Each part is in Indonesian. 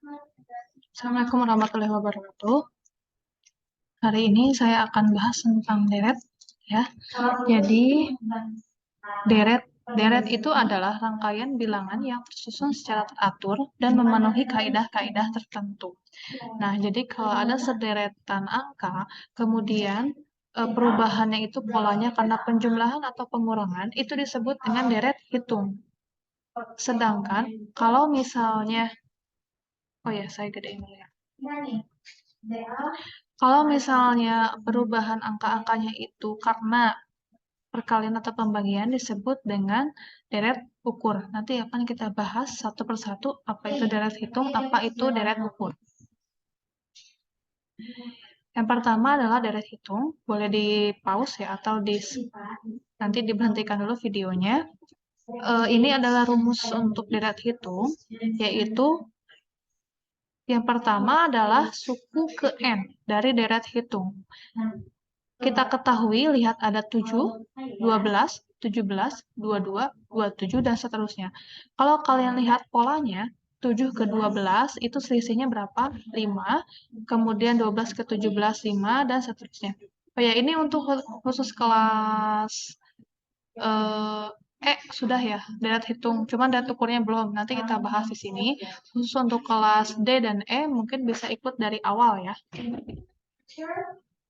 Assalamualaikum warahmatullahi wabarakatuh. Hari ini saya akan bahas tentang deret, ya. Jadi deret itu adalah rangkaian bilangan yang tersusun secara teratur dan memenuhi kaidah-kaidah tertentu. Nah, jadi kalau ada sederetan angka, kemudian perubahannya itu polanya karena penjumlahan atau pengurangan, itu disebut dengan deret hitung. Sedangkan kalau misalnya, oh ya, saya gedein dulu ya. Kalau misalnya perubahan angka-angkanya itu karena perkalian atau pembagian disebut dengan deret ukur. Nanti akan kita bahas satu persatu apa itu deret hitung, apa itu deret ukur. Yang pertama adalah deret hitung, boleh di pause ya atau nanti diberhentikan dulu videonya. Ini adalah rumus untuk deret hitung, yaitu yang pertama adalah suku ke N dari deret hitung. Kita ketahui, lihat ada 7, 12, 17, 22, 27, dan seterusnya. Kalau kalian lihat polanya, 7 ke 12 itu selisihnya berapa? 5, kemudian 12 ke 17, 5, dan seterusnya. Oh ya, ini untuk khusus kelas sudah ya, deret hitung. Cuman deret ukurnya belum. Nanti kita bahas di sini. Khusus untuk kelas D dan E mungkin bisa ikut dari awal ya.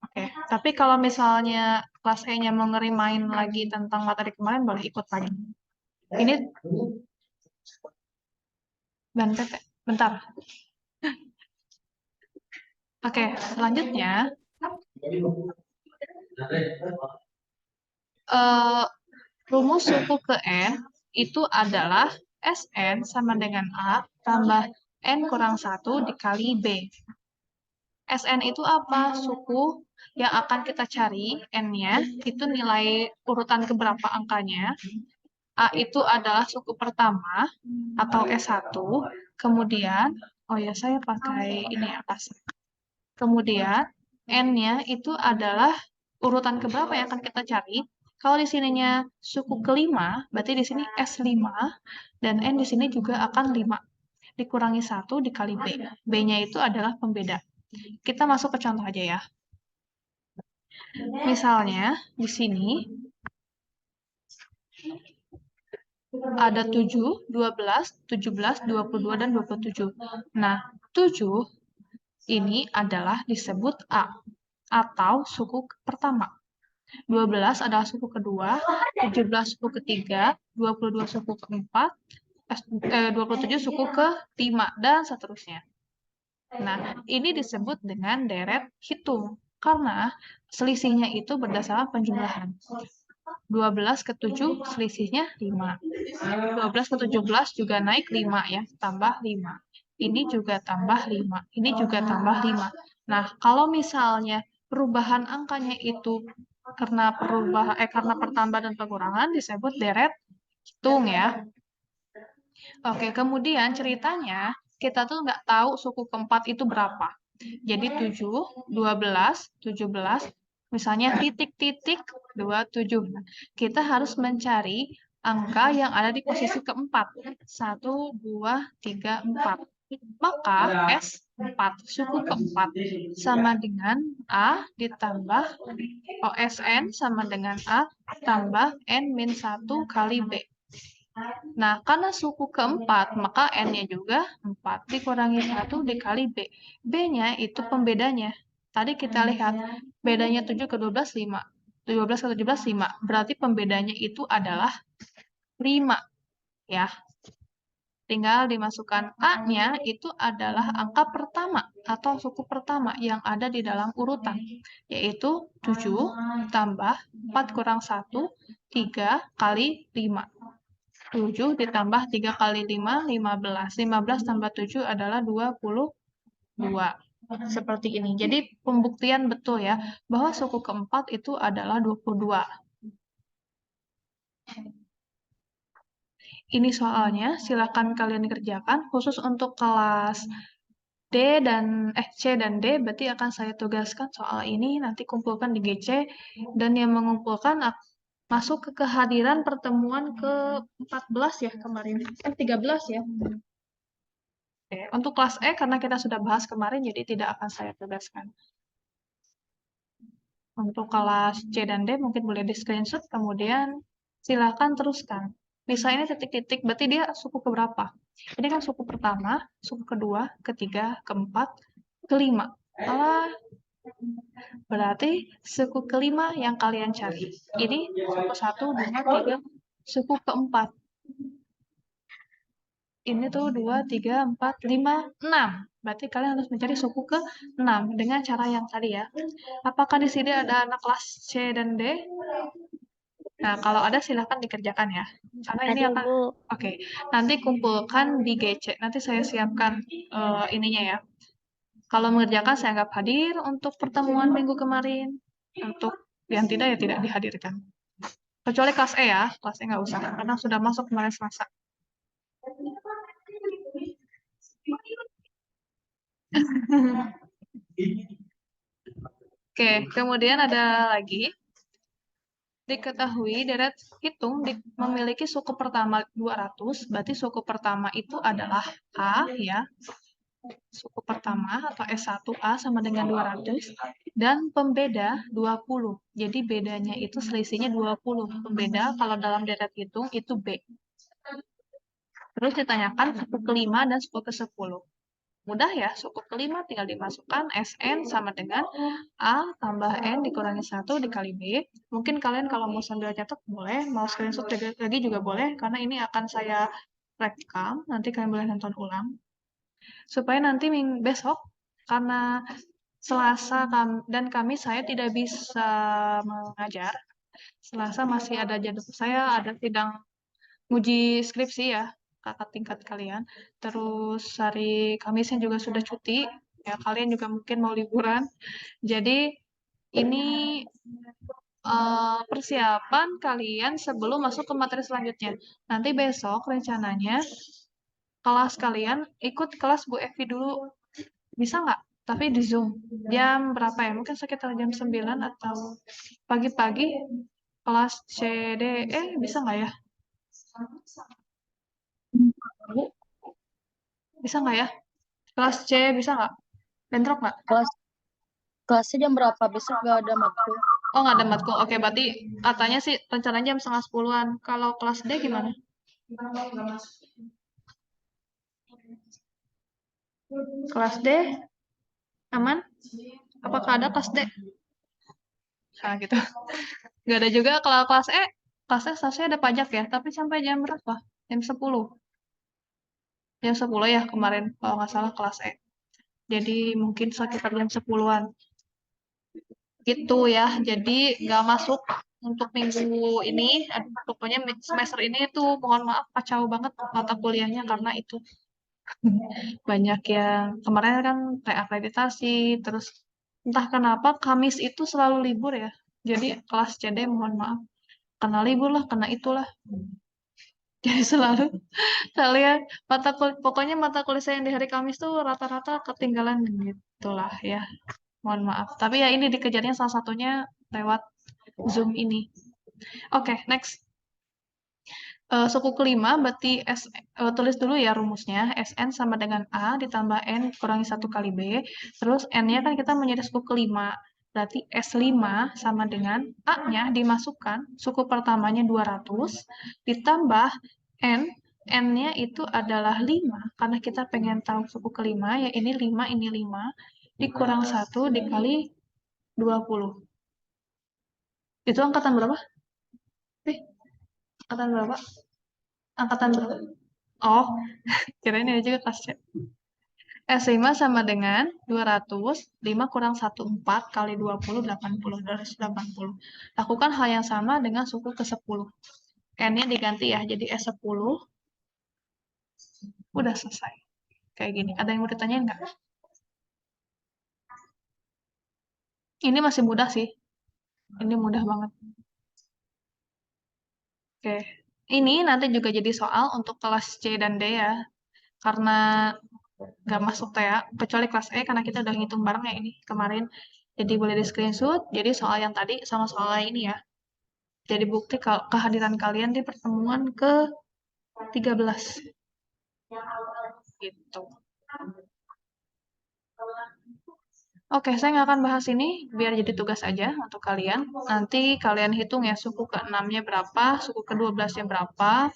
Oke, tapi kalau misalnya kelas E-nya mau ngerimain lagi tentang materi kemarin, boleh ikut lagi. Ini bentar. Oke, selanjutnya rumus suku ke N itu adalah Sn sama dengan A tambah N kurang 1 dikali B. Sn itu apa? Suku yang akan kita cari, N-nya, itu nilai urutan keberapa angkanya. A itu adalah suku pertama atau S1. Kemudian, oh ya saya pakai ini atas. Kemudian, N-nya itu adalah urutan keberapa yang akan kita cari. Kalau di sininya suku kelima, berarti di sini S5, dan N di sini juga akan 5. Dikurangi 1 dikali B. B-nya itu adalah pembeda. Kita masuk ke contoh aja ya. Misalnya, di sini ada 7, 12, 17, 22, dan 27. Nah, 7 ini adalah disebut A, atau suku pertama. 12 adalah suku kedua, 17 suku ketiga, 22 suku keempat, 27 suku kelima, dan seterusnya. Nah, ini disebut dengan deret hitung, karena selisihnya itu berdasarkan penjumlahan. 12 ke 7 selisihnya 5. 12 ke 17 juga naik 5 ya, tambah 5. Ini juga tambah 5. Ini juga tambah 5. Nah, kalau misalnya perubahan angkanya itu karena pertambahan dan pengurangan disebut deret hitung ya. Oke, kemudian ceritanya kita tuh nggak tahu suku keempat itu berapa. Jadi 7, 12, 17, misalnya titik-titik 27. Kita harus mencari angka yang ada di posisi keempat. 1, 2, 3, 4. Maka S4, suku keempat, sama dengan A ditambah OSN sama dengan A tambah N-1 kali B. Nah, karena suku keempat, maka N-nya juga 4. Dikurangi 1 dikali B. B-nya itu pembedanya. Tadi kita lihat, bedanya 7 ke 12, 5. 12 ke 17, 5. Berarti pembedanya itu adalah 5. Ya. Tinggal dimasukkan A-nya itu adalah angka pertama atau suku pertama yang ada di dalam urutan. Yaitu 7 tambah 4 kurang 1, 3 kali 5. 7 ditambah 3 kali 5, 15. 15 tambah 7 adalah 22. Seperti ini. Jadi pembuktian betul ya, bahwa suku keempat itu adalah 22. Ini soalnya, silakan kalian kerjakan. Khusus untuk kelas C dan D, berarti akan saya tugaskan soal ini, nanti kumpulkan di GC, dan yang mengumpulkan masuk ke kehadiran pertemuan ke-14 ya kemarin. 13 ya. Oke, untuk kelas E karena kita sudah bahas kemarin, jadi tidak akan saya tegaskan. Untuk kelas C dan D mungkin boleh di screenshot, kemudian silakan teruskan. Bisa ini titik-titik, berarti dia suku keberapa? Ini kan suku pertama, suku kedua, ketiga, keempat, kelima. Berarti suku kelima yang kalian cari. Ini suku 1, 2, 3, suku keempat. Ini tuh 2, 3, 4, 5, 6. Berarti kalian harus mencari suku ke-6 dengan cara yang tadi ya. Apakah di sini ada anak kelas C dan D? Nah, kalau ada silahkan dikerjakan ya. Karena ini Ada, akan... Bu. Oke, nanti kumpulkan di GC. Nanti saya siapkan ininya ya. Kalau mengerjakan saya anggap hadir untuk pertemuan minggu kemarin. Untuk yang tidak ya tidak dihadirkan. Kecuali kelas E ya. Kelas E nggak usah. Karena sudah masuk kemarin Selasa. Oke, kemudian ada lagi. Diketahui deret hitung memiliki suku pertama 200, berarti suku pertama itu adalah A ya. Suku pertama atau S1A sama dengan 200 dan pembeda 20. Jadi bedanya itu selisihnya 20. Pembeda kalau dalam deret hitung itu B. Terus ditanyakan suku kelima dan suku ke-10. Mudah ya, suku kelima tinggal dimasukkan SN sama dengan A tambah N dikurangi 1 dikali B. Mungkin kalian kalau mau sambil catat boleh, mau screenshot lagi juga boleh, karena ini akan saya rekam, nanti kalian boleh nonton ulang. Supaya nanti besok, karena Selasa dan kami saya tidak bisa mengajar, Selasa masih ada jadwal, saya ada sidang uji skripsi ya, kakak tingkat kalian. Terus hari Kamisnya juga sudah cuti, ya kalian juga mungkin mau liburan. Jadi ini persiapan kalian sebelum masuk ke materi selanjutnya. Nanti besok rencananya kelas kalian ikut kelas Bu Evi dulu. Bisa nggak? Tapi di Zoom. Jam berapa ya? Mungkin sekitar jam 9 atau pagi-pagi kelas CDE bisa nggak ya? Bu, bisa nggak ya? Kelas C bisa nggak? Bentrok nggak? Kelasnya jam berapa? Besok gak ada matkul. Oh, nggak ada matkul. Oke, berarti katanya sih rencananya jam setengah 10-an. Kalau kelas D gimana? Kelas D aman? Apakah ada kelas D? Nah, gitu. Nggak ada juga kalau kelas E. Kelas E seharusnya ada pajak ya, tapi sampai jam berapa? Jam 10. Jam 10 ya kemarin, kalau nggak salah kelas E. Jadi mungkin sekitar jam 10-an. Gitu ya, jadi nggak masuk untuk minggu ini. Pokoknya semester ini tuh mohon maaf kacau banget mata kuliahnya karena itu banyak yang kemarin kan reakreditasi, terus entah kenapa Kamis itu selalu libur ya. Jadi kelas CD mohon maaf, kena libur lah, kena itulah. Jadi selalu kalian pokoknya mata kuliah saya yang di hari Kamis tuh rata-rata ketinggalan gitulah ya. Mohon maaf. Tapi ya ini dikejarnya salah satunya lewat Zoom ini. Oke, next. Suku kelima berarti tulis dulu ya rumusnya. SN sama dengan A ditambah N kurangi 1 kali B. Terus N-nya kan kita menjadi suku kelima. Berarti S5 sama dengan A-nya dimasukkan. Suku pertamanya 200 ditambah N. N-nya itu adalah 5. Karena kita pengen tahu suku kelima, ya ini 5, ini 5. Dikurang 1 dikali 20. Itu angkatan berapa? Angkatan berapa? Angkatan berapa? Oh, kirain ini juga kelas C. S5 sama dengan 200, 5 kurang 1, 4 kali 20, 80, 280. Lakukan hal yang sama dengan suku ke-10. N-nya diganti ya, jadi S10. Udah selesai. Kayak gini. Ada yang mau ditanyain nggak? Ini masih mudah sih. Ini mudah banget. Oke. Ini nanti juga jadi soal untuk kelas C dan D ya. Karena nggak masuk TA, kecuali kelas E karena kita udah ngitung bareng ya ini kemarin. Jadi boleh di screenshot. Jadi soal yang tadi sama soal lain ini ya. Jadi bukti kehadiran kalian di pertemuan ke-13. Gitu. Oke, saya nggak akan bahas ini, biar jadi tugas aja untuk kalian. Nanti kalian hitung ya, suku ke-6-nya berapa, suku ke-12-nya berapa.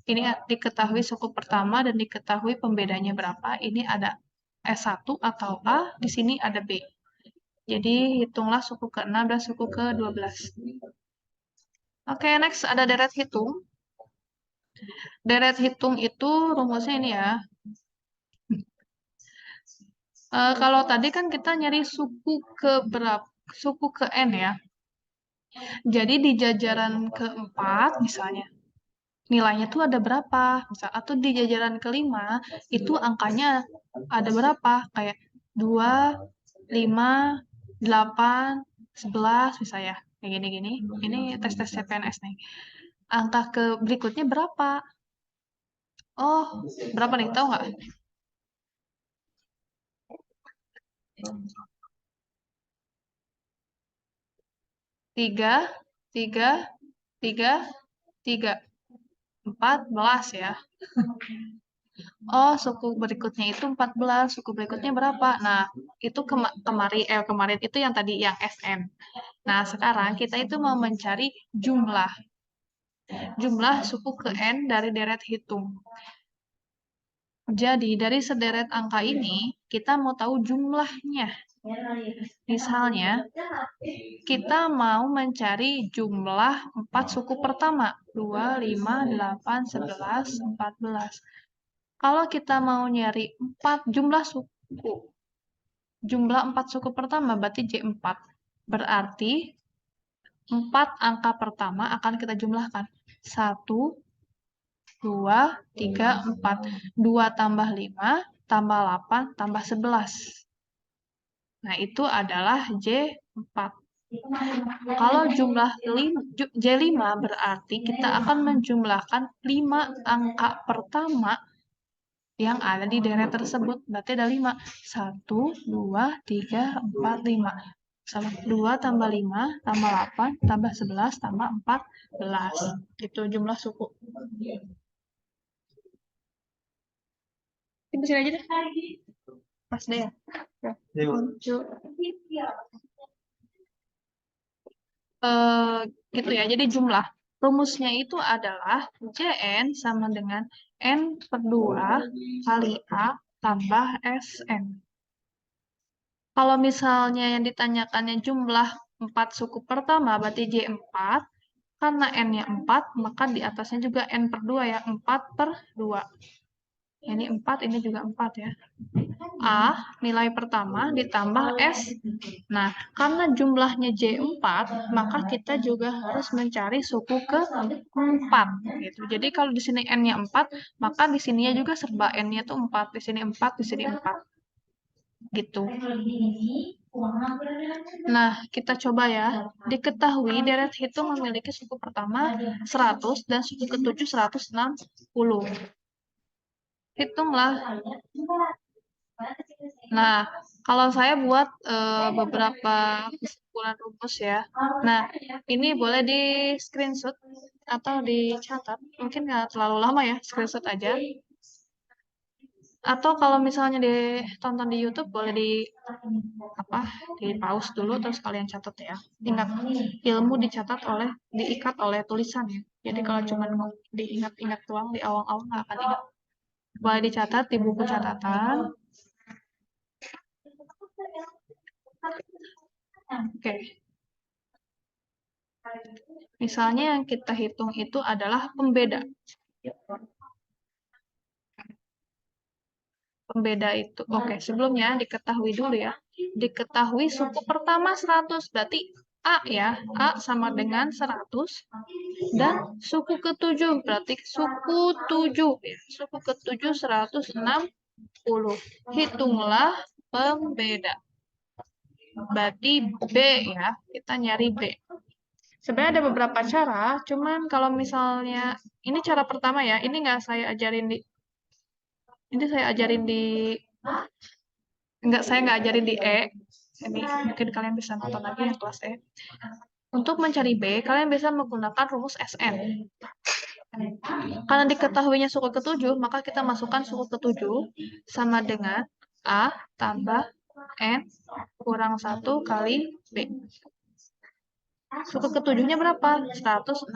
Ini diketahui suku pertama dan diketahui pembedanya berapa. Ini ada S1 atau A, di sini ada B. Jadi hitunglah suku ke-6 dan suku ke-12. Oke, next ada deret hitung. Deret hitung itu rumusnya ini ya. Kalau tadi kan kita nyari suku ke berapa, suku ke N ya. Jadi di jajaran keempat misalnya, nilainya tuh ada berapa? Misal, atau di jajaran kelima, itu angkanya ada berapa? Kayak 2, 5, 8, 11 misalnya. Kayak gini-gini. Ini tes-tes CPNS nih. Angka ke berikutnya berapa? Oh, berapa nih? Tahu nggak? 3, 3, 3, 3. 14 ya. Oh, suku berikutnya itu 14. Suku berikutnya berapa? Nah, itu kemarin itu yang tadi yang SN. Nah, sekarang kita itu mau mencari jumlah. Jumlah suku ke N dari deret hitung. Jadi, dari sederet angka ini, kita mau tahu jumlahnya. Misalnya, kita mau mencari jumlah 4 suku pertama. 2, 5, 8, 11, 14. Kalau kita mau nyari 4 jumlah suku, jumlah 4 suku pertama berarti J4. Berarti 4 angka pertama akan kita jumlahkan. 1, 2, 3, 4. 2 tambah 5, tambah 8, tambah 11. Nah, itu adalah J4. Kalau jumlah J5 berarti kita akan menjumlahkan 5 angka pertama yang ada di deret tersebut. Berarti ada 5. 1, 2, 3, 4, 5. 2 tambah 5, tambah 8, tambah 11, tambah 14. Itu jumlah suku. Di sini aja deh. Pas deh ya. Gitu ya. Jadi jumlah. Rumusnya itu adalah Jn sama dengan N per 2 kali A tambah Sn. Kalau misalnya yang ditanyakannya jumlah 4 suku pertama, berarti J4. Karena N-nya 4, maka di atasnya juga N per 2 ya. 4 per 2. Ini 4, ini juga 4 ya. A, nilai pertama, ditambah S. Nah, karena jumlahnya J4, maka kita juga harus mencari suku ke-4. Gitu. Jadi kalau di sini N-nya 4, maka di sininya juga serba N-nya tuh 4. Di sini 4, di sini 4. Gitu. Nah, kita coba ya. Diketahui deret hitung memiliki suku pertama 100 dan suku ke-7 160. Hitunglah. Nah, kalau saya buat beberapa kesimpulan rumus ya. Nah, ini boleh di screenshot atau dicatat. Mungkin nggak terlalu lama ya, screenshot aja. Atau kalau misalnya ditonton di YouTube, boleh di pause dulu terus kalian catat ya. Ingat, ilmu diikat oleh tulisan ya. Jadi kalau cuma diingat-ingat doang di awal-awal nggak akan ingat. Boleh dicatat di buku catatan. Oke. Misalnya yang kita hitung itu adalah pembeda. Pembeda itu. Oke, sebelumnya diketahui dulu ya. Diketahui suku pertama 100, berarti A ya. A sama dengan 100. Dan suku ke-7, berarti suku 7. Ya. Suku ke-7 160. Hitunglah pembeda. Berarti B ya. Kita nyari B. Sebenarnya ada beberapa cara, cuman kalau misalnya, ini cara pertama ya, ini saya ajarin di saya nggak ajarin di E. Ini mungkin kalian bisa nonton lagi yang kelas E. Untuk mencari B, kalian bisa menggunakan rumus SN. Karena diketahuinya suku ke-7, maka kita masukkan suku ke-7 sama dengan A tambah N kurang 1 kali B. Suku ke-7-nya berapa? 106.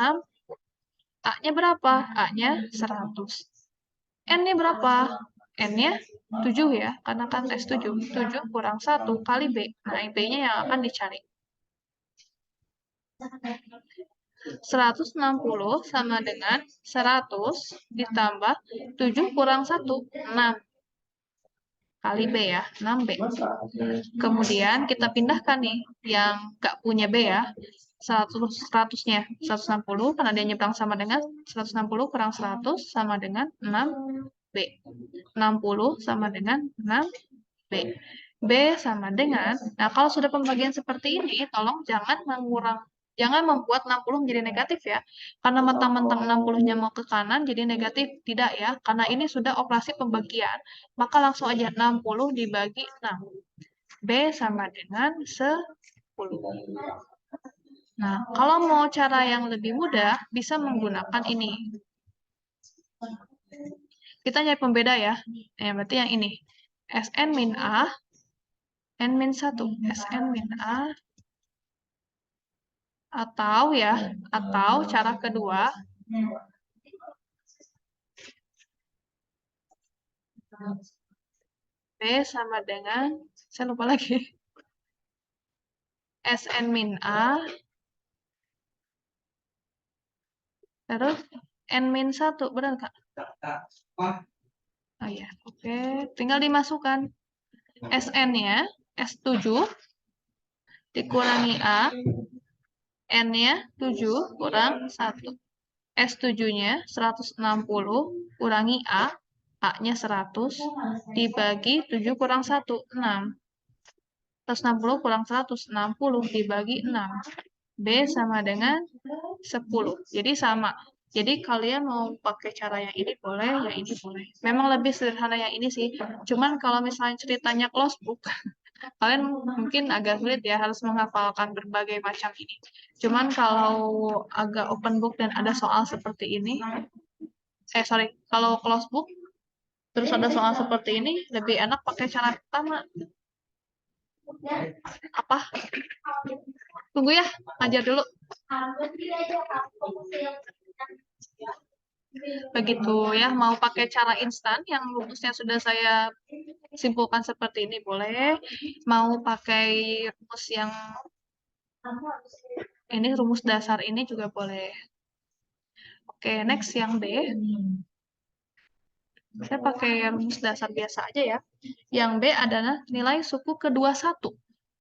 A-nya berapa? A-nya 100. N-nya berapa? N-nya 7 ya, karena kan tes 7. 7 kurang 1 kali B. Nah, B-nya yang akan dicari. 160 sama dengan 100 ditambah 7 kurang 1, 6 kali B ya, 6B. Kemudian kita pindahkan nih yang nggak punya B ya, 100-nya 160 karena dia nyebrang sama dengan 160 kurang 100 sama dengan 6B. 60 sama dengan 6B. B sama dengan, nah kalau sudah pembagian seperti ini, tolong jangan membuat 60 menjadi negatif ya. Karena mentang-mentang 60-nya mau ke kanan jadi negatif. Tidak ya, karena ini sudah operasi pembagian. Maka langsung aja 60 dibagi 6. B sama dengan 10. Nah, kalau mau cara yang lebih mudah, bisa menggunakan ini. Kita nyari pembeda ya. Berarti yang ini. Sn min A, N min 1. Sn min A, atau cara kedua, B sama dengan, saya lupa lagi, Sn min A, terus N min 1, benar Kak? Oh iya, oke. Tinggal dimasukkan. Sn-nya, S7, dikurangi A, N-nya 7 kurang 1. S7-nya 160 kurangi A, A-nya 100, dibagi 7 kurang 1, 6. 160 kurang 100, 60 dibagi 6. B sama dengan 10. Jadi sama. Jadi kalian mau pakai cara yang ini boleh, yang ini boleh. Memang lebih sederhana yang ini sih. Cuman kalau misalnya ceritanya close book, kalian mungkin agak sulit ya, harus menghafalkan berbagai macam ini. Cuman kalau agak open book dan ada soal seperti ini, kalau close book, terus ada soal seperti ini, lebih enak pakai cara pertama. Apa? Tunggu ya, ngajar dulu. Begitu ya, mau pakai cara instan yang rumusnya sudah saya simpulkan seperti ini boleh. Mau pakai rumus yang ini, rumus dasar ini juga boleh. Oke, next yang B. Saya pakai rumus dasar biasa aja ya. Yang B adalah nilai suku ke-21.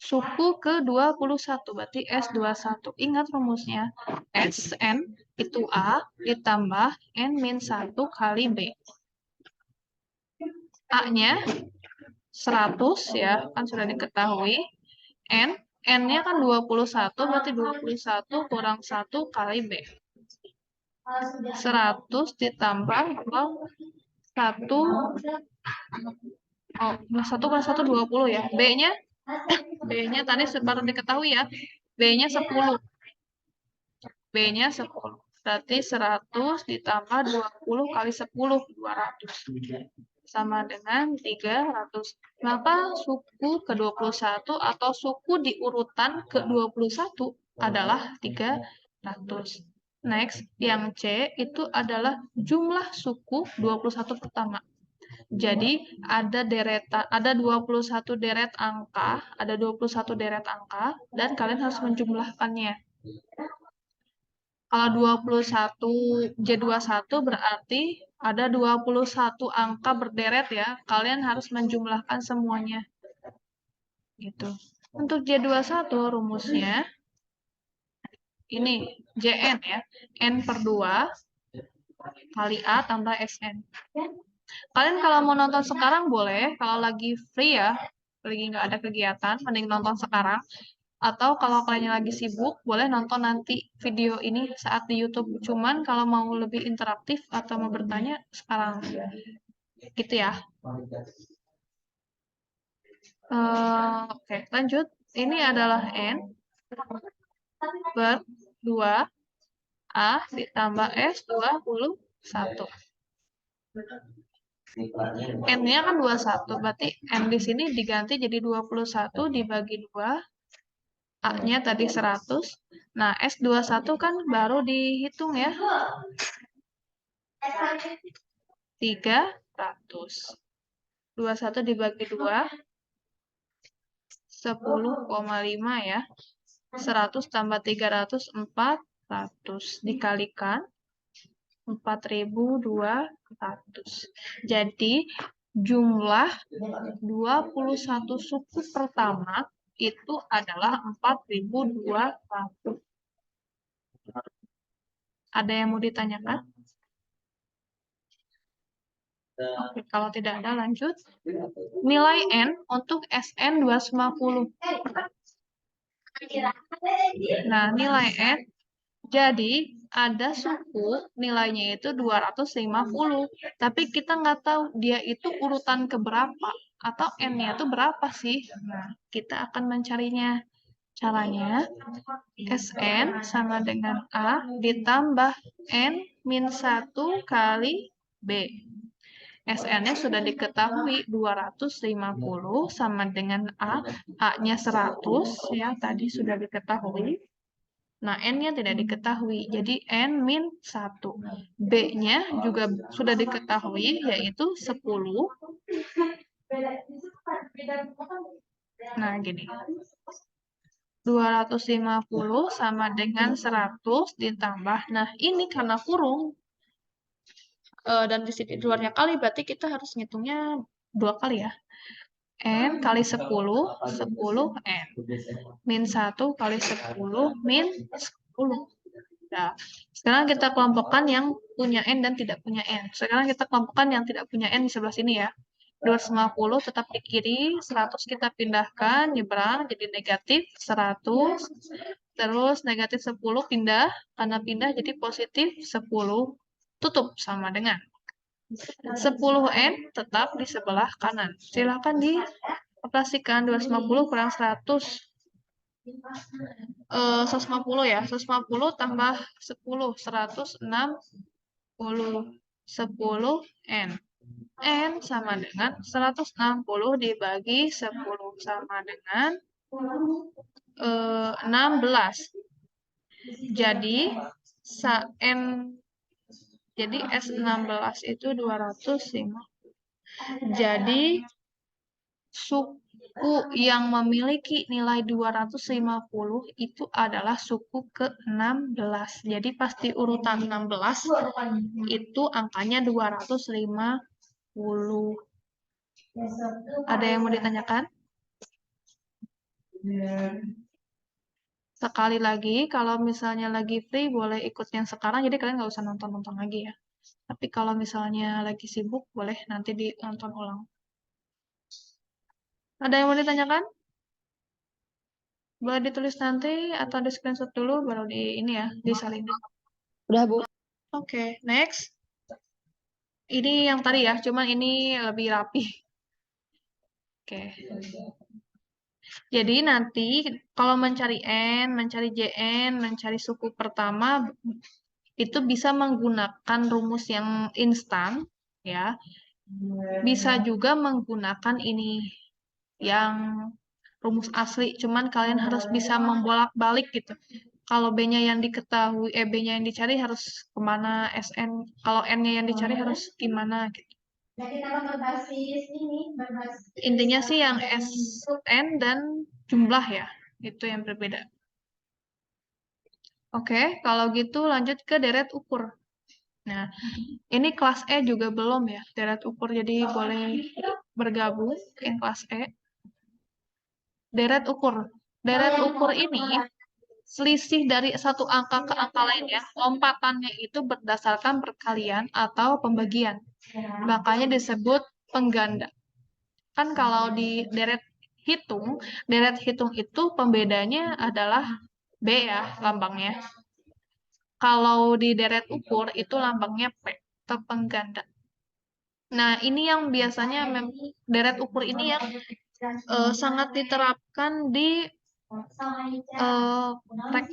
Suku ke-21, berarti S21. Ingat rumusnya. Sn itu A ditambah N-1 kali B. A-nya 100 ya, kan sudah diketahui. N-nya kan 21, berarti 21 kurang 1 kali B. 100 ditambah 1, oh, 1 kurang 1, 20 ya. B-nya tadi baru diketahui ya. B-nya 10. B-nya 10. Berarti 100 ditambah 20 kali 10, 200. Sama dengan 300. Maka suku ke-21 atau suku di urutan ke-21 adalah 300. Next, yang C itu adalah jumlah suku 21 pertama. Jadi ada 21 deret angka, dan kalian harus menjumlahkannya. Kalau 21 J21 berarti ada 21 angka berderet ya. Kalian harus menjumlahkan semuanya. Gitu. Untuk J21 rumusnya ini Jn ya. N per 2 kali A tambah Sn. Kalian kalau mau nonton sekarang boleh, kalau lagi free ya, lagi nggak ada kegiatan, mending nonton sekarang. Atau kalau kalian lagi sibuk, boleh nonton nanti video ini saat di YouTube. Cuman kalau mau lebih interaktif atau mau bertanya, sekarang. Gitu ya. Oke, lanjut. Ini adalah N per 2 A ditambah S 21. N-nya kan 21, berarti N di sini diganti jadi 21 dibagi 2. A-nya tadi 100. Nah, S 21 kan baru dihitung ya. 300. 21 dibagi 2. 10,5 ya. 100 tambah 300, 400. Dikalikan 4.200. Jadi, jumlah 21 suku pertama itu adalah 4.200. Ada yang mau ditanyakan? Oke, kalau tidak ada lanjut. Nilai N untuk SN 250. Nah, nilai N, jadi ada suku nilainya itu 250. Tapi kita nggak tahu dia itu urutan keberapa. Atau N-nya itu berapa sih? Nah, kita akan mencarinya. Caranya, SN sama dengan A ditambah N min 1 kali B. SN-nya sudah diketahui 250 sama dengan A. A-nya 100, ya tadi sudah diketahui. Nah, N-nya tidak diketahui, jadi N min 1. B-nya juga sudah diketahui, yaitu 10. Nah, gini. 250 sama dengan 100 ditambah. Nah, ini karena kurung. Dan di sini luarnya kali, berarti kita harus ngitungnya 2 kali ya. N kali 10, 10 N. Min 1 kali 10, min 10. Nah, sekarang kita kelompokkan yang punya N dan tidak punya N. Sekarang kita kelompokkan yang tidak punya N di sebelah sini ya. 250 tetap di kiri, 100 kita pindahkan, nyebrang, jadi negatif 100. Terus negatif 10 pindah, karena pindah jadi positif 10. Tutup sama dengan 10N tetap di sebelah kanan. Silakan dioperasikan 250 kurang 100. 150 ya. 150 tambah 10. 160. 10 N. N sama dengan 160 dibagi 10. Sama dengan 16. Jadi, N jadi S16 itu 250. Jadi, suku yang memiliki nilai 250 itu adalah suku ke-16. Jadi, pasti urutan 16 itu angkanya 250. Ada yang mau ditanyakan? Sekali lagi, kalau misalnya lagi free, boleh ikut yang sekarang, jadi kalian nggak usah nonton-nonton lagi ya. Tapi kalau misalnya lagi sibuk, boleh nanti ditonton ulang. Ada yang mau ditanyakan? Boleh ditulis nanti atau di screenshot dulu, baru di ini ya, disalin. Udah, Bu. Oke, next. Ini yang tadi ya, cuman ini lebih rapi. Oke. Jadi nanti kalau mencari N, mencari JN, mencari suku pertama, itu bisa menggunakan rumus yang instan, ya. Bisa juga menggunakan ini yang rumus asli, cuman kalian harus bisa membolak-balik gitu. Kalau B-nya yang diketahui, B-nya yang dicari harus kemana, SN, kalau N-nya yang dicari harus gimana gitu. Intinya sih yang SN dan jumlah ya, itu yang berbeda. Oke, kalau gitu lanjut ke deret ukur. Nah, ini kelas E juga belum ya, deret ukur, jadi boleh bergabung yang kelas E. Deret ukur. Deret ukur ini selisih dari satu angka ke angka lainnya, lompatannya itu berdasarkan perkalian atau pembagian. Makanya disebut pengganda. Kan kalau di deret hitung itu pembedanya adalah B ya, lambangnya. Kalau di deret ukur itu lambangnya P, atau pengganda. Nah, ini yang biasanya deret ukur ini yang sangat diterapkan di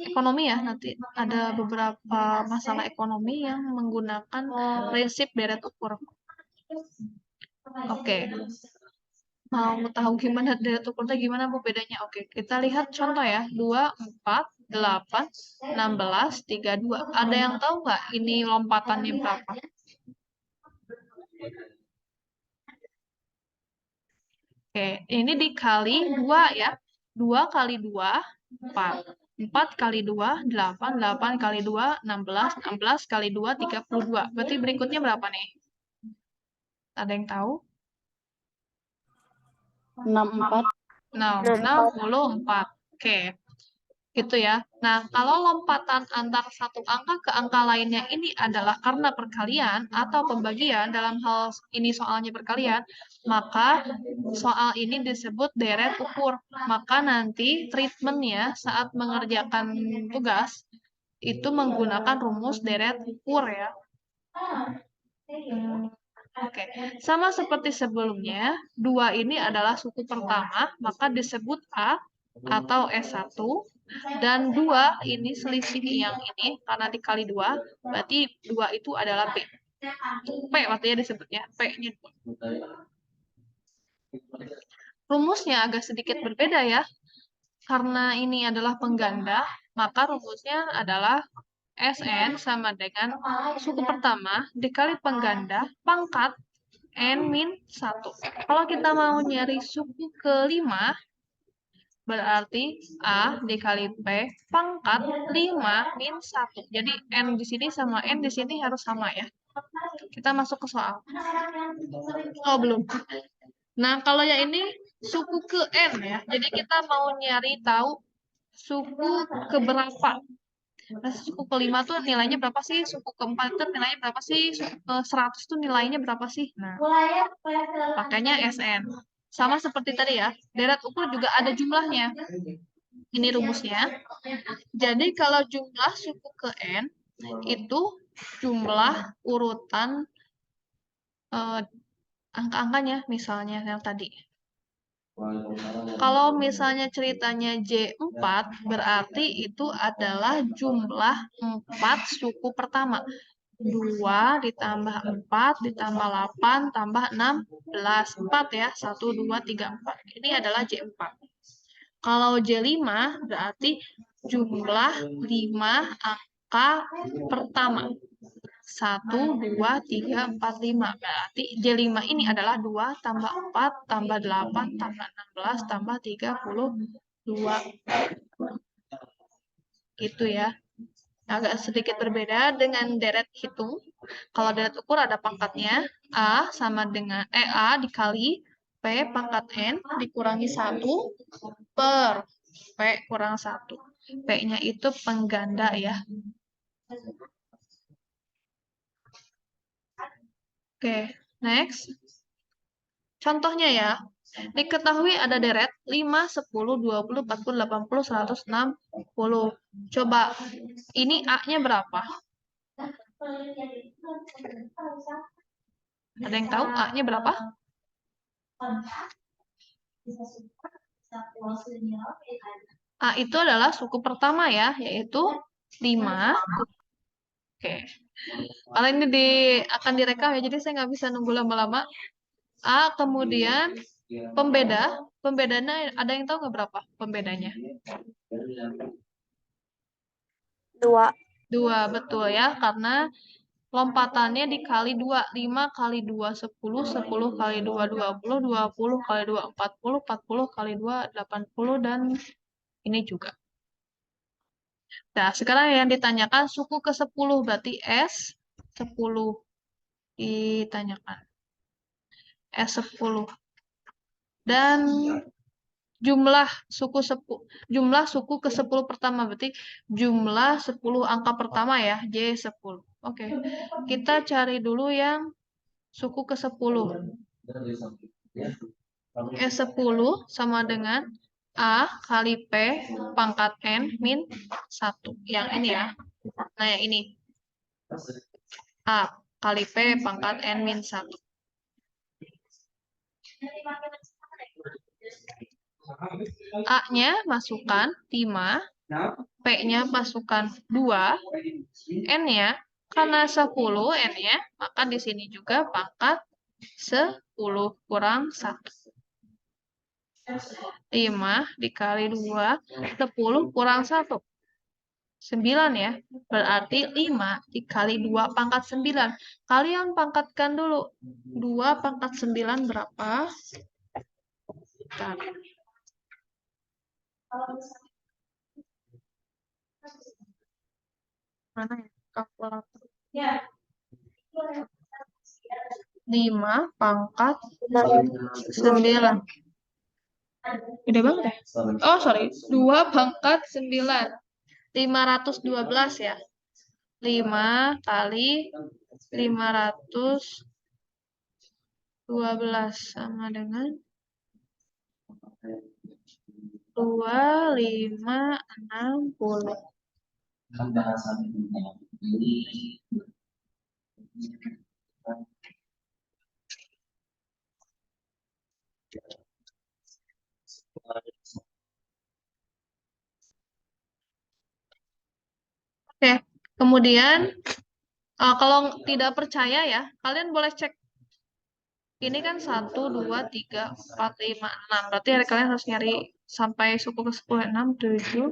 ekonomi ya, nanti ada beberapa masalah ekonomi yang menggunakan prinsip deret ukur. Oke. Mau tahu gimana deret ukurnya gimana Bu bedanya? Oke, kita lihat contoh ya. 2, 4, 8, 16, 32. Ada yang tahu nggak ini lompatannya berapa? Oke, ini dikali 2 ya. 2 kali 2, 4. 4 kali 2, 8. 8 kali 2, 16. 16 kali 2, 32. Berarti berikutnya berapa nih? Ada yang tahu? 64. 64. Oke. Gitu ya. Nah, kalau lompatan antar satu angka ke angka lainnya ini adalah karena perkalian atau pembagian, dalam hal ini soalnya perkalian, maka soal ini disebut deret ukur. Maka nanti treatmentnya saat mengerjakan tugas itu menggunakan rumus deret ukur ya. Oke, sama seperti sebelumnya, 2 ini adalah suku pertama, maka disebut A atau S1, dan 2 ini selisih yang ini, karena dikali 2, berarti 2 itu adalah P. P artinya disebutnya, P-nya 2. Rumusnya agak sedikit berbeda ya, karena ini adalah pengganda, maka rumusnya adalah Sn sama dengan suku pertama dikali pengganda pangkat N min 1. Kalau kita mau nyari suku kelima, berarti A dikali P pangkat 5 min 1. Jadi N di sini sama N di sini harus sama ya. Kita masuk ke soal. Oh, belum. Nah, kalau yang ini suku ke N ya. Jadi kita mau nyari tahu suku keberapa. Nah, suku kelima tuh nilainya berapa sih? Suku keempat itu nilainya berapa sih? Suku ke 100 tuh nilainya berapa sih? Nah, pakainya SN. Sama seperti tadi ya, deret ukur juga ada jumlahnya. Ini rumusnya. Jadi kalau jumlah suku ke N, itu jumlah urutan angka-angkanya, misalnya yang tadi. Kalau misalnya ceritanya J4, berarti itu adalah jumlah 4 suku pertama. 2 ditambah 4 ditambah 8 tambah 16. 4 ya, 1, 2, 3, 4. Ini adalah J4. Kalau J5 berarti jumlah 5 angka pertama. 1, 2, 3, 4, 5. Berarti J5 ini adalah 2 tambah 4 tambah 8 tambah 16 tambah 32. Gitu ya. Agak sedikit berbeda dengan deret hitung. Kalau deret ukur ada pangkatnya. A sama dengan A dikali P pangkat N dikurangi 1 per P kurang 1. P-nya itu pengganda ya. Oke, next. Contohnya ya. Diketahui ada deret 5, 10, 20, 40, 80, 100, 60. Coba, ini A-nya berapa? Ada yang tahu A-nya berapa? A itu adalah suku pertama ya, yaitu 5. Oke. Kalau ini akan direkam ya, jadi saya nggak bisa nunggu lama-lama. A, kemudian pembedanya ada yang tahu nggak berapa pembedanya? 2. 2, betul ya, karena lompatannya dikali 2. 5 kali 2, 10, 10 kali 2, 20, 20 kali 2, 40, 40 kali 2, 80, dan ini juga. Nah, sekarang yang ditanyakan suku ke-10, berarti S10 ditanyakan. S10. Dan jumlah suku ke-10 pertama, berarti jumlah 10 angka pertama ya, J10. Oke, kita cari dulu yang suku ke-10. S10 sama dengan A kali P pangkat N min 1. Yang ini ya. Nah, yang ini. A kali P pangkat N min 1. A-nya masukkan 5, P-nya masukkan 2, N-nya karena 10 N-nya, maka di sini juga pangkat 10 kurang 1. 5 dikali 2, 10 kurang 1. 9 ya. Berarti 5 dikali 2 pangkat 9. Kalian pangkatkan dulu. 2 pangkat 9 berapa? Bentar. Mana ya kalkulator? 5 pangkat 9. Gede banget ya? Oh, sorry. 2 pangkat 9. 512 ya. 5 kali 512 sama dengan 2560. Oke, kemudian kalau tidak percaya ya, kalian boleh cek. Ini kan 1, 2, 3, 4, 5, 6. Berarti kalian harus nyari sampai suku ke 10, 6, 7,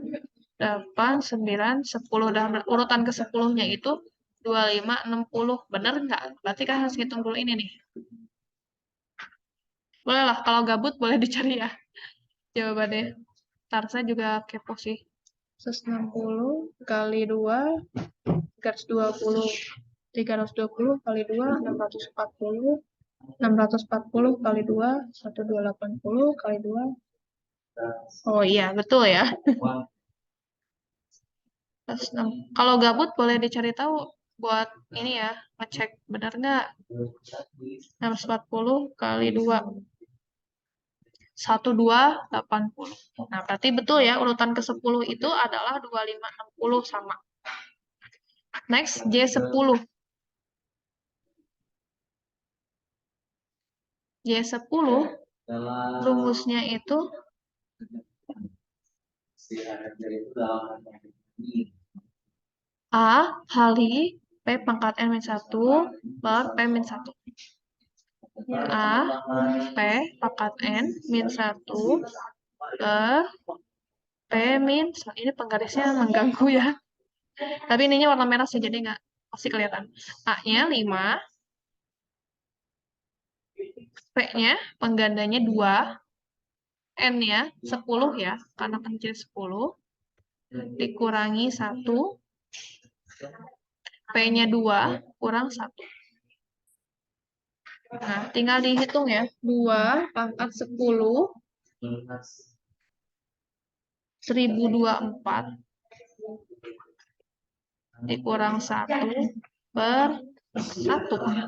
8, 9, 10. Dan urutan ke 10-nya itu 25, 60. Bener nggak? Berarti kan harus hitung dulu ini nih. Boleh lah, kalau gabut boleh dicari ya jawabannya. Ntar saya juga kepo sih. 160 kali 2, 320. 320 kali 2, 640. 640 kali 2, 1280 kali 2. Oh iya, betul ya. Kalau gabut boleh dicari tahu buat ini ya, ngecek benar nggak. 640 kali 2. 1280. Nah, berarti betul ya, urutan ke-10 itu adalah 2560 sama. Next, J10. J10 rumusnya itu A kali P pangkat N-1 per P-1. A, P pangkat N, min 1 per P min, ini penggarisnya mengganggu ya. Tapi ininya warna merah sih, jadi nggak pasti kelihatan. A-nya 5, P-nya penggandanya 2, N-nya 10 ya, karena pencil 10, dikurangi 1, P-nya 2, kurang 1. Nah, tinggal dihitung ya. 2 pangkat 10, 1024, dikurang 1 per 1.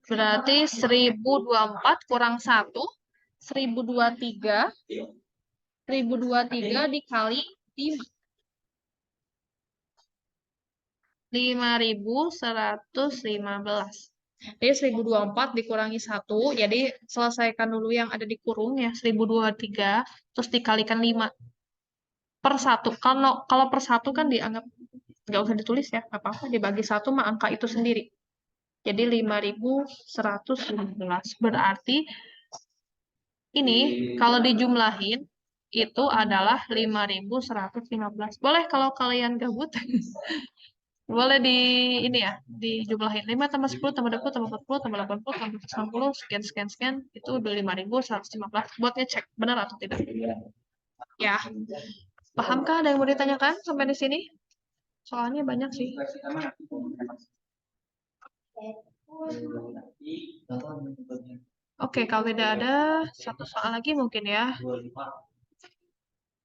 Berarti 1024 kurang 1, 1023. 1023 dikali 5. 5115. Jadi 1024 dikurangi 1, jadi selesaikan dulu yang ada di kurung ya, 1023, terus dikalikan 5 per 1. Kalau per 1 kan dianggap nggak usah ditulis ya, nggak apa-apa, dibagi 1 mah angka itu sendiri. Jadi 5115. Berarti ini kalau dijumlahin itu adalah 5115. Boleh kalau kalian gabut. Boleh di ini ya, dijumlahin 5 tambah 10 tambah 20 tambah 40 tambah 80 tambah 90 sekian sekian sekian itu udah 5115 buat ngecek benar atau tidak. Ya. Pahamkah ada yang mau ditanyakan sampai di sini? Soalnya banyak sih. Oke, kalau tidak ada satu soal lagi mungkin ya.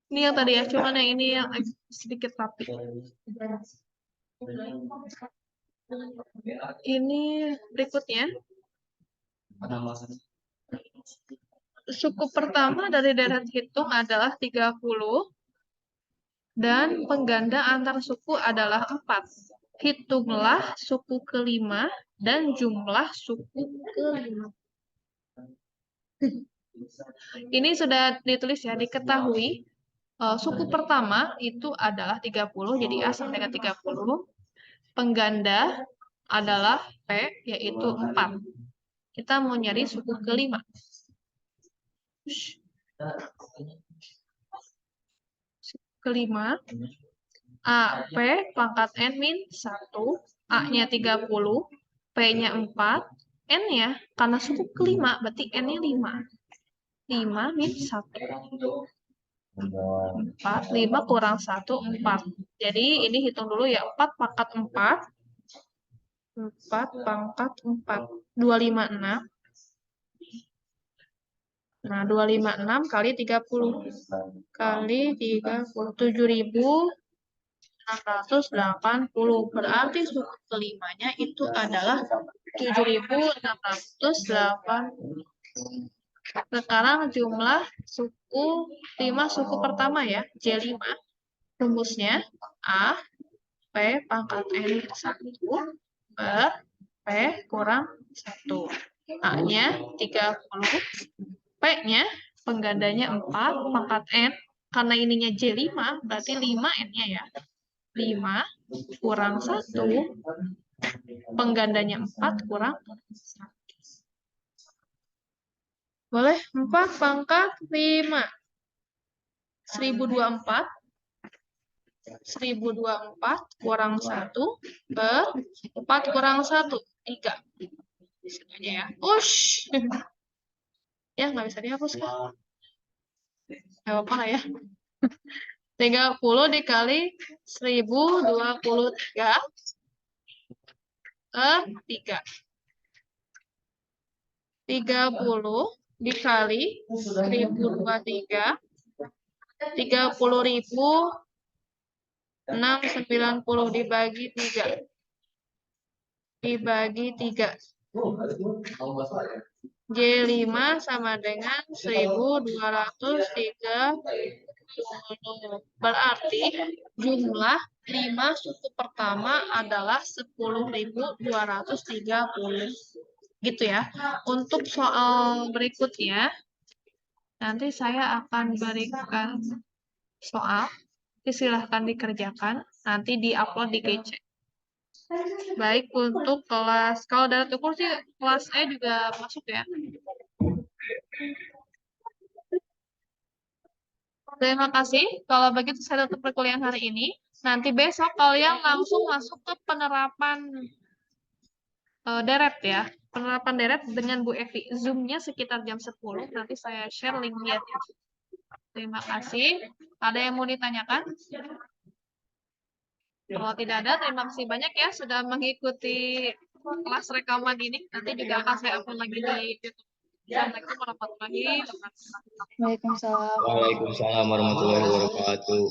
Ini yang tadi ya, cuman yang ini yang sedikit rapi. Ini berikutnya. Suku pertama dari deret hitung adalah 30 dan pengganda antar suku adalah 4. Hitunglah suku kelima dan jumlah suku kelima. Ini sudah ditulis ya, diketahui suku pertama itu adalah 30, jadi A sama dengan 30. Pengganda adalah P, yaitu 4. Kita mau nyari suku kelima. Suku kelima, A, P pangkat N min 1, A-nya 30, P-nya 4, N-nya, karena suku kelima, berarti N-nya 5. 5 min 1. 4, 5 kurang 1, 4. Jadi ini hitung dulu ya, 4 pangkat 4. 4 pangkat 4. 256. Nah, 256 kali 30. Kali 30. 7.680. Berarti suku kelimanya itu adalah 7.680. Sekarang jumlah suku 5 suku pertama ya, J5. Rumusnya A, P pangkat N 1 per P kurang 1. A-nya 30, P-nya penggandanya 4, pangkat N, karena ininya J5, berarti 5 N-nya ya. 5 kurang 1, penggandanya 4 kurang 1. Boleh? 4 pangkat 5. 1024. 1024 kurang 1 per 4 kurang 1, 3. Disitu aja ya. Ush. Ya, nggak bisa dihapus kan? Nggak apa-apa lah ya. 30 dikali 1023 per 3. 30 dikali 1023. 30.690 dibagi 3. Dibagi 3. J5 sama dengan 1230. Berarti jumlah 5 suku pertama adalah 10.230. Gitu ya. Untuk soal berikutnya, nanti saya akan berikan soal. Silahkan dikerjakan. Nanti di-upload di GC. Baik, untuk kelas, kalau darat ukur sih kelas E juga masuk ya. Terima kasih. Kalau begitu saya tutup perkuliahan hari ini. Nanti besok kalian langsung masuk ke penerapan deret ya. Penerapan deret dengan Bu Evi. Zoom-nya sekitar jam 10. Nanti saya share link-nya. Terima kasih. Ada yang mau ditanyakan? Kalau tidak ada, terima kasih banyak ya sudah mengikuti kelas rekaman ini. Nanti juga akan saya upload lagi di YouTube. Assalamualaikum warahmatullahi wabarakatuh. Waalaikumsalam. Waalaikumsalam warahmatullahi wabarakatuh.